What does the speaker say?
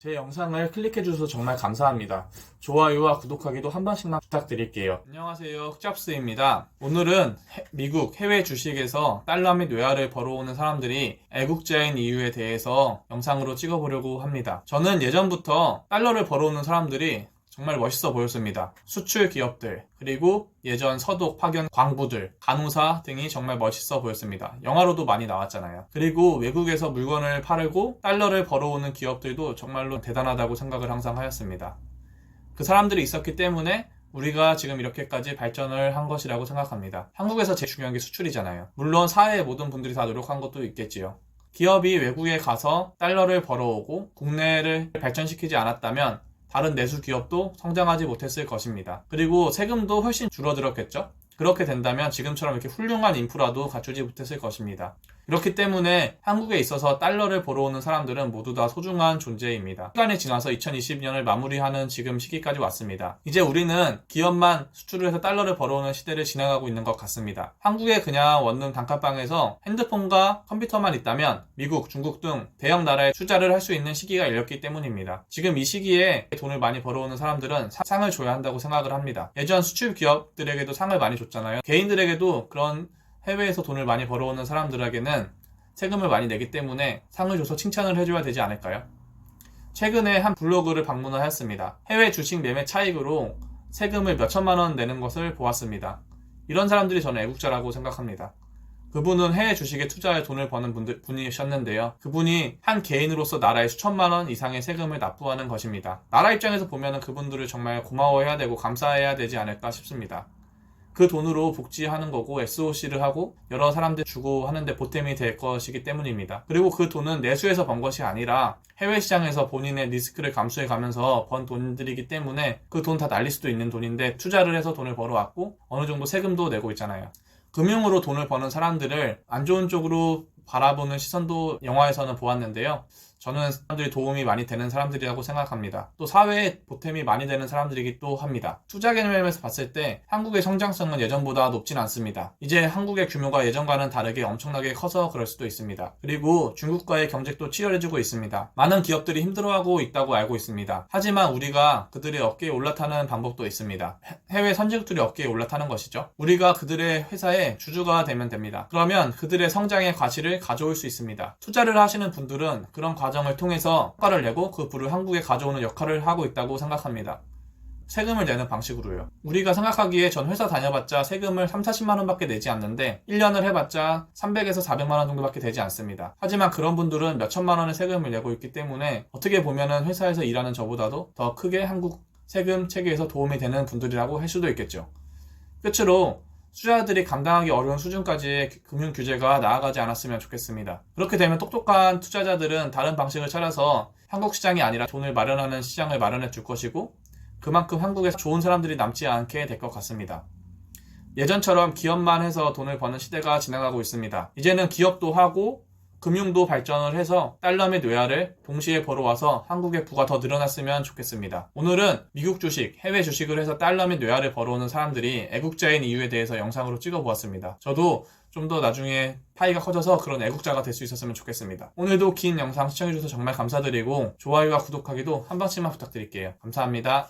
제 영상을 클릭해주셔서 정말 감사합니다. 좋아요와 구독하기도 한 번씩만 부탁드릴게요. 안녕하세요, 흑잡스입니다. 오늘은 미국 해외 주식에서 달러 및 외화를 벌어오는 사람들이 애국자인 이유에 대해서 영상으로 찍어보려고 합니다. 저는 예전부터 달러를 벌어오는 사람들이 정말 멋있어 보였습니다. 수출 기업들, 그리고 예전 서독, 파견, 광부들, 간호사 등이 정말 멋있어 보였습니다. 영화로도 많이 나왔잖아요. 그리고 외국에서 물건을 팔고 달러를 벌어오는 기업들도 정말로 대단하다고 생각을 항상 하였습니다. 그 사람들이 있었기 때문에 우리가 지금 이렇게까지 발전을 한 것이라고 생각합니다. 한국에서 제일 중요한 게 수출이잖아요. 물론 사회의 모든 분들이 다 노력한 것도 있겠지요. 기업이 외국에 가서 달러를 벌어오고 국내를 발전시키지 않았다면 다른 내수 기업도 성장하지 못했을 것입니다. 그리고 세금도 훨씬 줄어들었겠죠? 그렇게 된다면 지금처럼 이렇게 훌륭한 인프라도 갖추지 못했을 것입니다. 그렇기 때문에 한국에 있어서 달러를 벌어오는 사람들은 모두 다 소중한 존재입니다. 시간이 지나서 2020년을 마무리하는 지금 시기까지 왔습니다. 이제 우리는 기업만 수출을 해서 달러를 벌어오는 시대를 지나가고 있는 것 같습니다. 한국의 그냥 원룸 단칸방에서 핸드폰과 컴퓨터만 있다면 미국, 중국 등 대형 나라에 투자를 할 수 있는 시기가 열렸기 때문입니다. 지금 이 시기에 돈을 많이 벌어오는 사람들은 상을 줘야 한다고 생각을 합니다. 예전 수출 기업들에게도 상을 많이 줬잖아요. 개인들에게도 그런 해외에서 돈을 많이 벌어오는 사람들에게는 세금을 많이 내기 때문에 상을 줘서 칭찬을 해줘야 되지 않을까요? 최근에 한 블로그를 방문을 하였습니다. 해외 주식 매매 차익으로 세금을 몇천만 원 내는 것을 보았습니다. 이런 사람들이 저는 애국자라고 생각합니다. 그분은 해외 주식에 투자해 돈을 버는 분이셨는데요. 그분이 한 개인으로서 나라에 수천만 원 이상의 세금을 납부하는 것입니다. 나라 입장에서 보면 그분들을 정말 고마워해야 되고 감사해야 되지 않을까 싶습니다. 그 돈으로 복지하는 거고 SOC를 하고 여러 사람들 주고 하는데 보탬이 될 것이기 때문입니다. 그리고 그 돈은 내수에서 번 것이 아니라 해외 시장에서 본인의 리스크를 감수해 가면서 번 돈들이기 때문에 그 돈 다 날릴 수도 있는 돈인데 투자를 해서 돈을 벌어왔고 어느 정도 세금도 내고 있잖아요. 금융으로 돈을 버는 사람들을 안 좋은 쪽으로 바라보는 시선도 영화에서는 보았는데요. 저는 사람들이 도움이 많이 되는 사람들이라고 생각합니다. 또 사회에 보탬이 많이 되는 사람들이기도 합니다. 투자 개념에서 봤을 때 한국의 성장성은 예전보다 높진 않습니다. 이제 한국의 규모가 예전과는 다르게 엄청나게 커서 그럴 수도 있습니다. 그리고 중국과의 경쟁도 치열해지고 있습니다. 많은 기업들이 힘들어하고 있다고 알고 있습니다. 하지만 우리가 그들의 어깨에 올라타는 방법도 있습니다. 해외 선진국들이 어깨에 올라타는 것이죠. 우리가 그들의 회사의 주주가 되면 됩니다. 그러면 그들의 성장의 가치를 가져올 수 있습니다. 투자를 하시는 분들은 그런 과정을 통해서 효과를 내고 그 부를 한국에 가져오는 역할을 하고 있다고 생각합니다. 세금을 내는 방식으로요. 우리가 생각하기에 전 회사 다녀봤자 세금을 3, 40만 원밖에 내지 않는데 1년을 해봤자 300에서 400만 원 정도밖에 되지 않습니다. 하지만 그런 분들은 몇천만 원의 세금을 내고 있기 때문에 어떻게 보면은 회사에서 일하는 저보다도 더 크게 한국 세금 체계에서 도움이 되는 분들이라고 할 수도 있겠죠. 끝으로 투자자들이 감당하기 어려운 수준까지의 금융 규제가 나아가지 않았으면 좋겠습니다. 그렇게 되면 똑똑한 투자자들은 다른 방식을 찾아서 한국 시장이 아니라 돈을 마련하는 시장을 마련해 줄 것이고 그만큼 한국에서 좋은 사람들이 남지 않게 될 것 같습니다. 예전처럼 기업만 해서 돈을 버는 시대가 지나가고 있습니다. 이제는 기업도 하고 금융도 발전을 해서 달러 및 외화를 동시에 벌어와서 한국의 부가 더 늘어났으면 좋겠습니다. 오늘은 미국 주식, 해외 주식을 해서 달러 및 외화를 벌어오는 사람들이 애국자인 이유에 대해서 영상으로 찍어보았습니다. 저도 좀 더 나중에 파이가 커져서 그런 애국자가 될 수 있었으면 좋겠습니다. 오늘도 긴 영상 시청해주셔서 정말 감사드리고 좋아요와 구독하기도 한 번씩만 부탁드릴게요. 감사합니다.